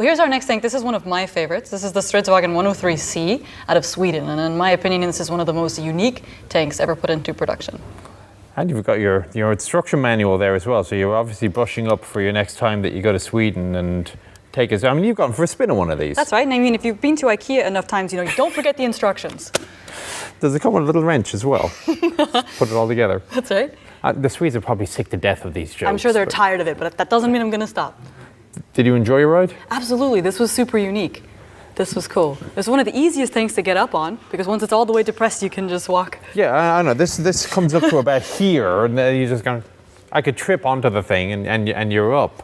Well, here's our next tank. This is one of my favorites. This is the Stridsvagn 103C out of Sweden. And in my opinion, this is one of the most unique tanks ever put into production. And you've got your instruction manual there as well. So you're obviously brushing up for your next time that you go to Sweden and take us. I mean, you've gone for a spin on one of these. That's right. And I mean, if you've been to IKEA enough times, you don't forget the instructions. Does it come with a little wrench as well? Put it all together. That's right. The Swedes are probably sick to death of these jokes. I'm sure they're tired of it, but that doesn't mean I'm going to stop. Did you enjoy your ride? Absolutely. This was super unique. This was cool. It's one of the easiest things to get up on, because once it's all the way depressed, you can just walk. Yeah, I know. This comes up to about here, and you just go, I could trip onto the thing, and you're up.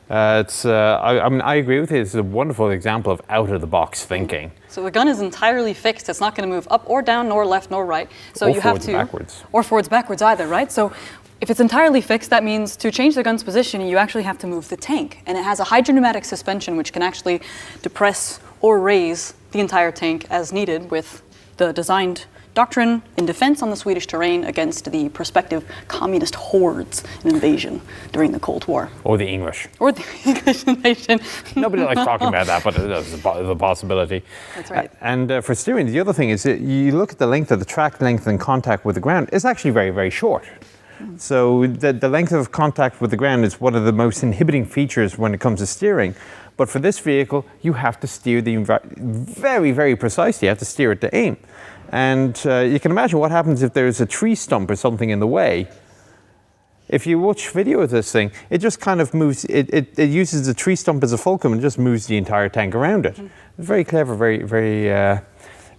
I agree with you. It's a wonderful example of out-of-the-box thinking. So the gun is entirely fixed. It's not going to move up or down, nor left, nor right. So or you have to backwards. Or forwards, backwards either, right? So if it's entirely fixed, that means to change the gun's position, you actually have to move the tank. And it has a hydropneumatic suspension, which can actually depress or raise the entire tank as needed, with the designed doctrine in defense on the Swedish terrain against the prospective communist hordes in invasion during the Cold War. Or the English. Or the English invasion. Nobody likes talking about that, but it's a possibility. That's right. And for steering, the other thing is that you look at the length of the track length and contact with the ground, it's actually very, very short. So the length of contact with the ground is one of the most inhibiting features when it comes to steering. But for this vehicle, you have to steer very, very precisely. You have to steer it to aim. And you can imagine what happens if there's a tree stump or something in the way. If you watch video of this thing, it just kind of moves, it uses the tree stump as a fulcrum and just moves the entire tank around it. Very clever,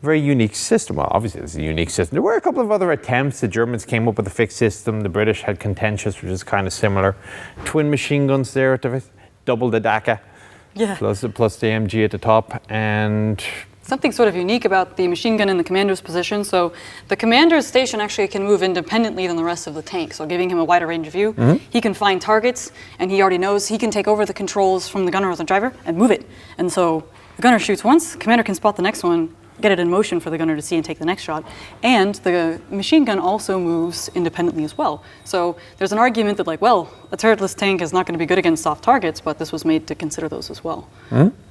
very unique system. Well, obviously it's a unique system. There were a couple of other attempts. The Germans came up with a fixed system. The British had contentious, which is kind of similar. Twin machine guns there at the double the DACA. Yeah. Plus the MG at the top. And something sort of unique about the machine gun in the commander's position. So the commander's station actually can move independently than the rest of the tank. So giving him a wider range of view, he can find targets, and he already knows he can take over the controls from the gunner or the driver and move it. And so the gunner shoots once, commander can spot the next one, get it in motion for the gunner to see and take the next shot. And the machine gun also moves independently as well. So there's an argument that, like, well, a turretless tank is not going to be good against soft targets, but this was made to consider those as well.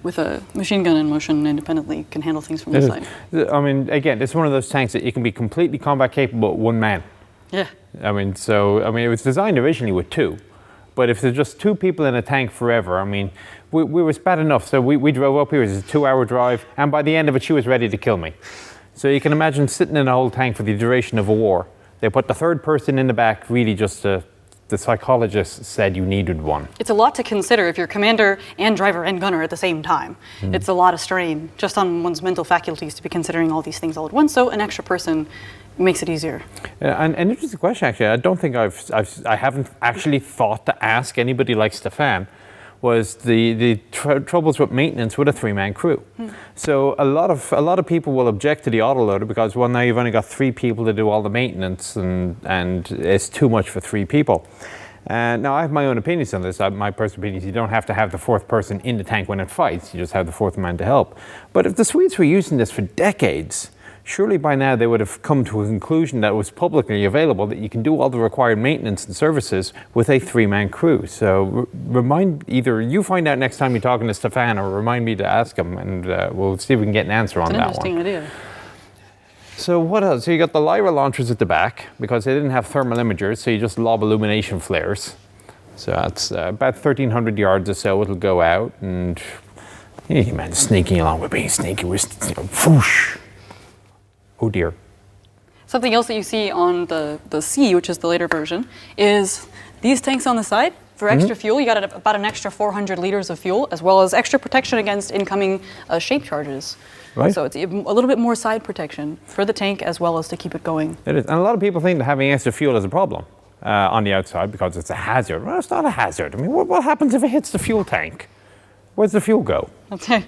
With a machine gun in motion independently, can handle things from the side. I mean, again, it's one of those tanks that you can be completely combat capable with one man. Yeah. I mean, it was designed originally with two. But if there's just two people in a tank forever, I mean, we was bad enough. So we drove up here, it was a 2-hour drive, and by the end of it, she was ready to kill me. So you can imagine sitting in a whole tank for the duration of a war. They put the third person in the back, really just the psychologist said you needed one. It's a lot to consider if you're commander and driver and gunner at the same time. It's a lot of strain just on one's mental faculties to be considering all these things all at once. So an extra person makes it easier. And an interesting question, actually. I don't think I haven't actually thought to ask anybody like Stefan, was the troubles with maintenance with a 3-man crew. So a lot of people will object to the autoloader because, well, now you've only got 3 people to do all the maintenance, and it's too much for 3 people. Now I have my own opinions on this. My personal opinion is you don't have to have the 4th person in the tank when it fights. You just have the 4th man to help. But if the Swedes were using this for decades, surely by now they would have come to a conclusion that was publicly available, that you can do all the required maintenance and services with a 3-man crew. So either you find out next time you're talking to Stefan, or remind me to ask him, and we'll see if we can get an answer on that one. Interesting idea. So what else? So you got the Lyra launchers at the back, because they didn't have thermal imagers, so you just lob illumination flares. So that's about 1,300 yards or so it'll go out, and you man, sneaking along with being sneaky with, whoosh. Oh dear. Something else that you see on the C, which is the later version, is these tanks on the side. For extra fuel, you got about an extra 400 liters of fuel, as well as extra protection against incoming shape charges. Right. So it's a little bit more side protection for the tank, as well as to keep it going. It is. And a lot of people think that having extra fuel is a problem on the outside because it's a hazard. Well, it's not a hazard. I mean, what happens if it hits the fuel tank? Where's the fuel go? Okay. It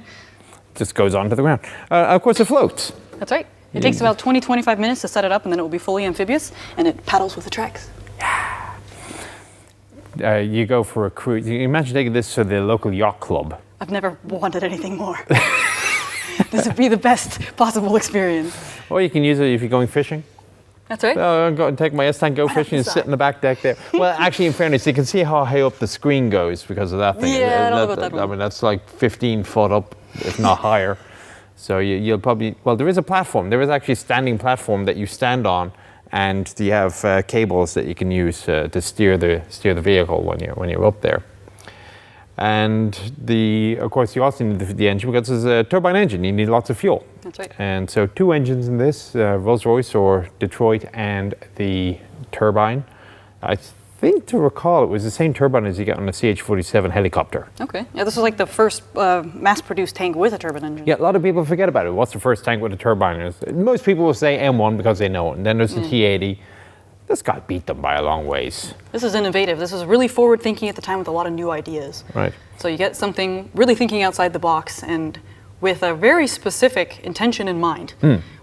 just goes onto the ground. Of course, it floats. That's right. It takes about 20-25 minutes to set it up, and then it will be fully amphibious, and it paddles with the tracks. You go for a cruise. You imagine taking this to the local yacht club. I've never wanted anything more. This would be the best possible experience. Or you can use it if you're going fishing. That's right. I'm going to take my S-Tank, go fishing, and sit in the back deck there. Well, actually, in fairness, you can see how high up the screen goes because of that thing. Yeah, I don't know about that one. I mean, that's like 15 foot up, if not higher. So you'll probably, well, there is a platform. There is actually a standing platform that you stand on, and you have cables that you can use to steer the vehicle when you're up there. And of course, you also need the engine because it's a turbine engine. You need lots of fuel. That's right. And so 2 engines in this, Rolls-Royce or Detroit, and the turbine. I think to recall it was the same turbine as you get on the CH-47 helicopter. Okay. Yeah, this was like the first mass-produced tank with a turbine engine. Yeah, a lot of people forget about it. What's the first tank with a turbine? Most people will say M1 because they know it. And then there's the T-80. This guy beat them by a long ways. This is innovative. This was really forward-thinking at the time with a lot of new ideas. Right. So you get something really thinking outside the box and with a very specific intention in mind.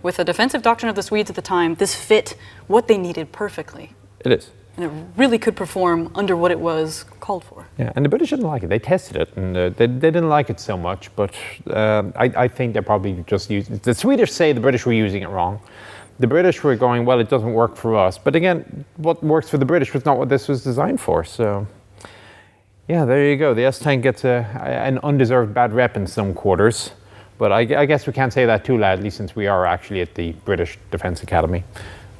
With the defensive doctrine of the Swedes at the time, this fit what they needed perfectly. It is. And it really could perform under what it was called for. Yeah, and the British didn't like it. They tested it, and they didn't like it so much, but I think they probably just used it. The Swedish say the British were using it wrong. The British were going, well, it doesn't work for us. But again, what works for the British was not what this was designed for. So, yeah, there you go. The S-Tank gets an undeserved bad rep in some quarters. But I guess we can't say that too loudly since we are actually at the British Defence Academy.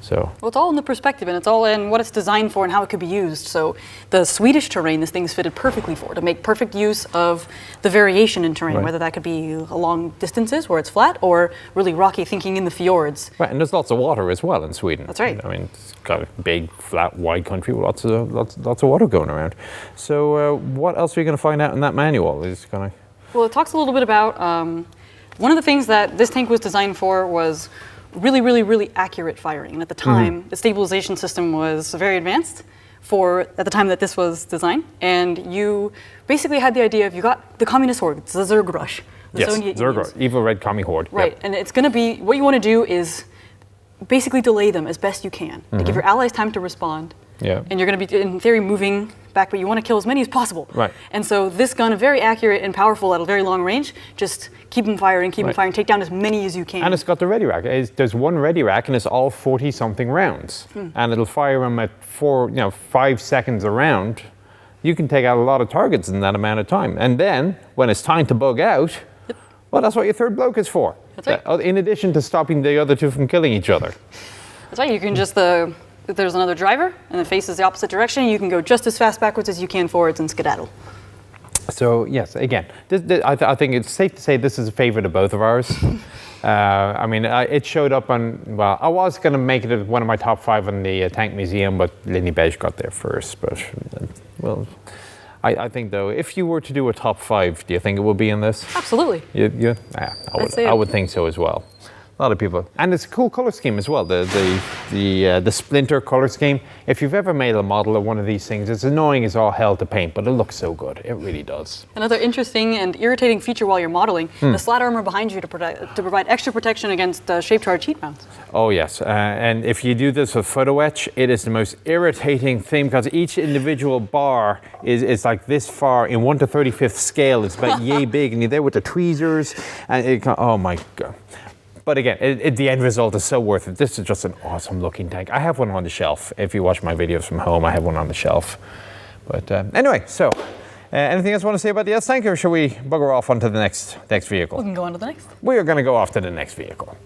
So. Well, it's all in the perspective, and it's all in what it's designed for and how it could be used. So the Swedish terrain, this thing's fitted perfectly for, to make perfect use of the variation in terrain, whether that could be along distances where it's flat or really rocky, thinking in the fjords. Right, and there's lots of water as well in Sweden. That's right. I mean, it's got a big, flat, wide country with lots of water going around. So what else are you going to find out in that manual? Well, it talks a little bit about, one of the things that this tank was designed for was really, really, really accurate firing. And at the time, the stabilization system was very advanced at the time that this was designed. And you basically had the idea of, you got the communist horde, it's the Zerg Rush. Yes, Zerg Rush, evil red commie horde. Right, yep. and it's going to be, what you want to do is basically delay them as best you can. To give your allies time to respond. Yeah. And you're going to be, in theory, moving back, but you want to kill as many as possible. Right. And so this gun, very accurate and powerful at a very long range, just keep them firing, take down as many as you can. And it's got the ready rack. There's one ready rack, and it's all 40-something rounds. And it'll fire them at 5 seconds a round. You can take out a lot of targets in that amount of time. And then, when it's time to bug out, well, that's what your third bloke is for. That's right. In addition to stopping the other two from killing each other. That's right, you can just, if there's another driver and it faces the opposite direction, you can go just as fast backwards as you can forwards and skedaddle. So yes, again, I think it's safe to say this is a favorite of both of ours. I mean, it showed up on, well, I was going to make it one of my top 5 in the Tank Museum, but Linny Beige got there first. But, well, I think, though, if you were to do a top 5, do you think it would be in this? Absolutely. I would think so as well. A lot of people, and it's a cool color scheme as well. The splinter color scheme. If you've ever made a model of one of these things, it's annoying as all hell to paint, but it looks so good. It really does. Another interesting and irritating feature while you're modeling: the slat armor behind you to provide extra protection against shape charge heat mounts. Oh yes, and if you do this with photo etch, it is the most irritating thing because each individual bar is like this far in 1 to 35th scale. It's about yay big, and you're there with the tweezers, and oh my god. But again, the end result is so worth it. This is just an awesome looking tank. I have one on the shelf. If you watch my videos from home, I have one on the shelf. But anyway, so anything else you want to say about the S-Tank, or shall we bugger off onto the next vehicle? We can go on to the next. We are going to go off to the next vehicle.